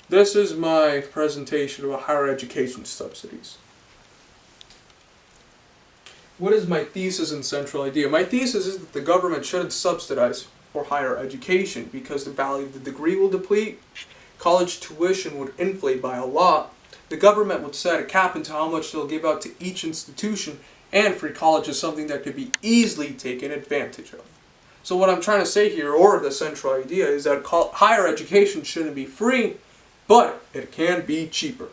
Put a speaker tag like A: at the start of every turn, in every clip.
A: This is my presentation about higher education subsidies. What is my thesis and central idea? My thesis is that the government shouldn't subsidize for higher education because the value of the degree will deplete, college tuition would inflate by a lot, the government would set a cap into how much they'll give out to each institution, and free college is something that could be easily taken advantage of. So what I'm trying to say here, or the central idea, is that higher education shouldn't be free, but it can be cheaper.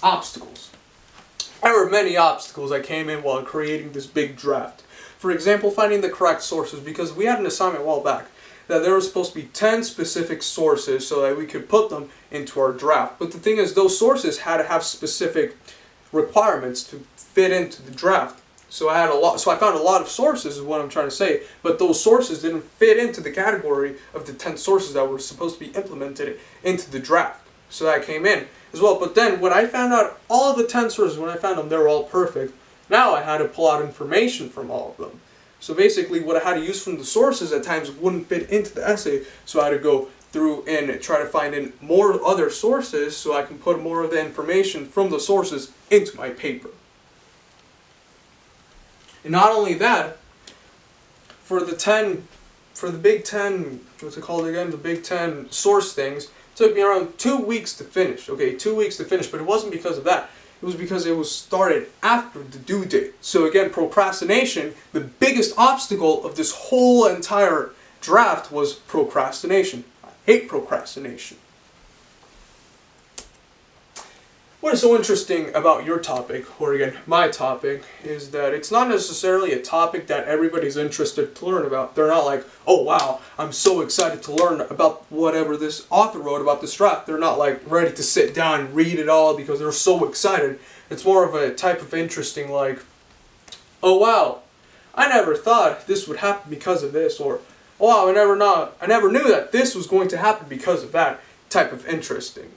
A: Obstacles. There were many obstacles that came in while creating this big draft. For example, finding the correct sources, because we had an assignment a while back that there were supposed to be 10 specific sources so that we could put them into our draft. But the thing is, those sources had to have specific requirements to fit into the draft. So I found a lot of sources is what I'm trying to say, but those sources didn't fit into the category of the 10 sources that were supposed to be implemented into the draft. So that came in as well. But then when I found out all of the 10 sources, when I found them, they were all perfect. Now I had to pull out information from all of them. So basically what I had to use from the sources at times wouldn't fit into the essay, so I had to go through and try to find in more other sources so I can put more of the information from the sources into my paper. And not only that, for the Big Ten, what's it called again? The Big Ten source things, it took me around 2 weeks to finish. Okay, 2 weeks to finish, but it wasn't because of that. It was because it was started after the due date. So again, procrastination, the biggest obstacle of this whole entire draft was procrastination. I hate procrastination. What is so interesting about your topic, or again, my topic, is that it's not necessarily a topic that everybody's interested to learn about. They're not like, oh wow, I'm so excited to learn about whatever this author wrote about this draft. They're not like ready to sit down and read it all because they're so excited. It's more of a type of interesting like, oh wow, I never thought this would happen because of this, or oh wow, I never knew that this was going to happen because of that type of interesting.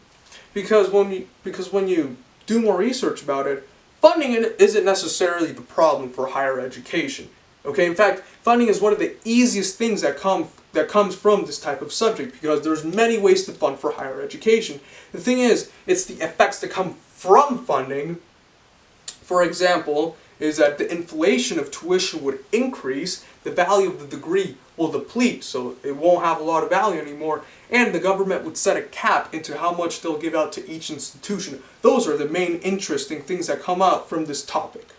A: Because when you do more research about it, funding isn't necessarily the problem for higher education. Okay, in fact, funding is one of the easiest things that comes from this type of subject because there's many ways to fund for higher education. The thing is, it's the effects that come from funding. For example, is that the inflation of tuition would increase, the value of the degree will deplete, so it won't have a lot of value anymore, and the government would set a cap into how much they'll give out to each institution. Those are the main interesting things that come out from this topic.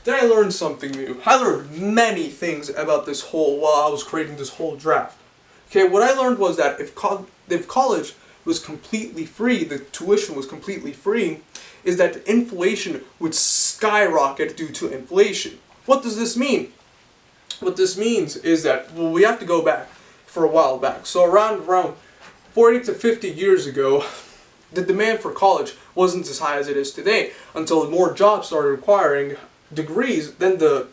A: Then I learned something new. I learned many things about this while I was creating this whole draft. Okay, what I learned was that if college was completely free, the tuition was completely free, is that the inflation would skyrocket due to inflation. What does this mean? What this means is that, well, we have to go back for a while back. So around 40 to 50 years ago, the demand for college wasn't as high as it is today until more jobs started requiring degrees. Then the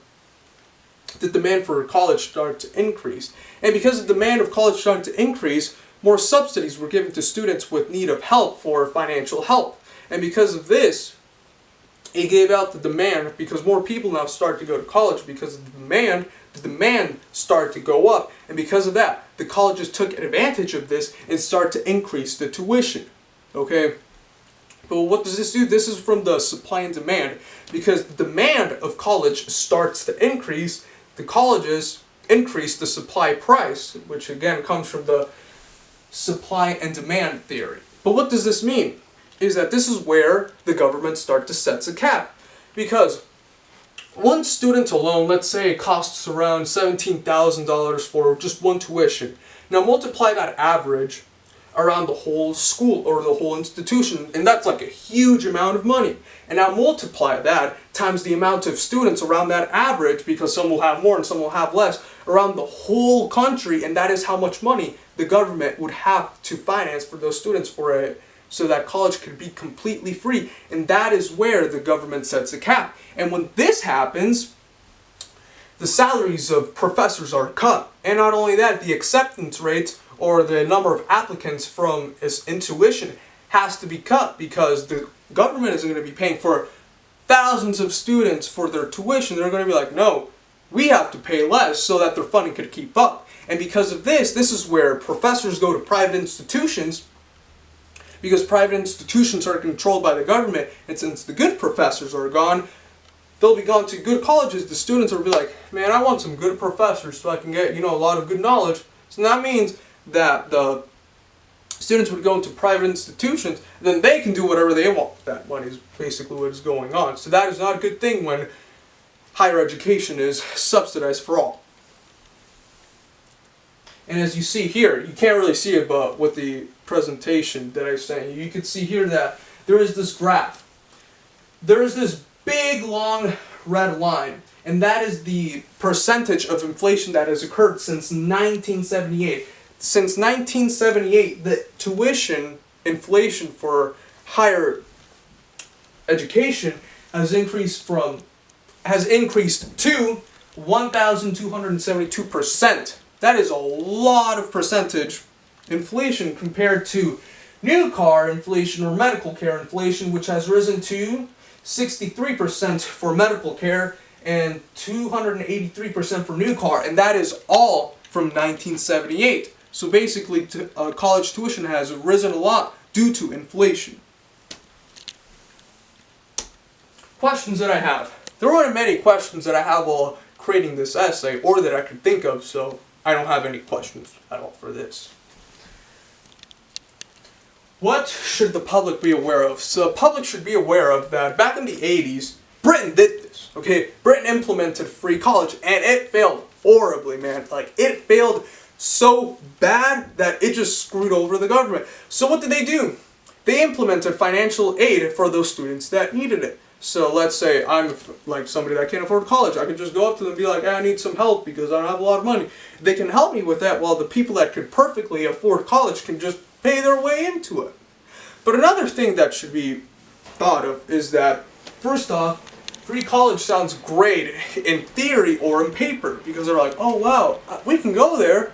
A: demand for college started to increase. And because the demand of college started to increase, more subsidies were given to students with need of help for financial help. And because of this, it gave out the demand because more people now start to go to college because of the demand started to go up. And because of that, the colleges took advantage of this and started to increase the tuition. Okay? But what does this do? This is from the supply and demand. Because the demand of college starts to increase, the colleges increase the supply price, which again comes from the supply and demand theory. But what does this mean? Is that this is where the government starts to set a cap. Because one student alone, let's say it costs around $17,000 for just one tuition. Now multiply that average around the whole school or the whole institution, and that's like a huge amount of money. And now multiply that times the amount of students around that average, because some will have more and some will have less, around the whole country, and that is how much money the government would have to finance for those students for it, so that college could be completely free. And that is where the government sets a cap. And when this happens, the salaries of professors are cut. And not only that, the acceptance rate or the number of applicants from tuition has to be cut because the government isn't going to be paying for thousands of students for their tuition. They're going to be like, no, we have to pay less so that their funding could keep up. And because of this is where professors go to private institutions, because private institutions are controlled by the government, and since the good professors are gone, they'll be gone to good colleges. The students will be like, man, I want some good professors so I can get, a lot of good knowledge. So that means that the students would go into private institutions, and then they can do whatever they want with that money is basically what is going on. So that is not a good thing when higher education is subsidized for all. And as you see here, you can't really see it, but with the presentation that I sent you, you can see here that there is this graph. There is this big long red line, and that is the percentage of inflation that has occurred since 1978. Since 1978, the tuition inflation for higher education has increased to 1,272%. That is a lot of percentage inflation compared to new car inflation or medical care inflation, which has risen to 63% for medical care and 283% for new car, and that is all from 1978. So basically, college tuition has risen a lot due to inflation. Questions that I have. There weren't many questions that I have while creating this essay, or that I could think of, so I don't have any questions at all for this. What should the public be aware of? So the public should be aware of that back in the 80s, Britain did this, okay? Britain implemented free college, and it failed horribly, man. Like, it failed so bad that it just screwed over the government. So what did they do? They implemented financial aid for those students that needed it. So let's say I'm like somebody that can't afford college. I could just go up to them and be like, hey, I need some help because I don't have a lot of money. They can help me with that, while the people that could perfectly afford college can just pay their way into it. But another thing that should be thought of is that, first off, free college sounds great in theory or in paper, because they're like, oh wow, we can go there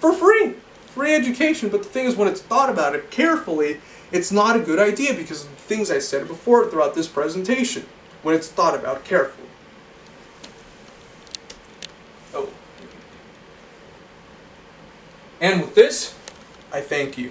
A: for free. Free education. But the thing is, when it's thought about it carefully, it's not a good idea because of the things I said before throughout this presentation, when it's thought about carefully. Oh. And with this, I thank you.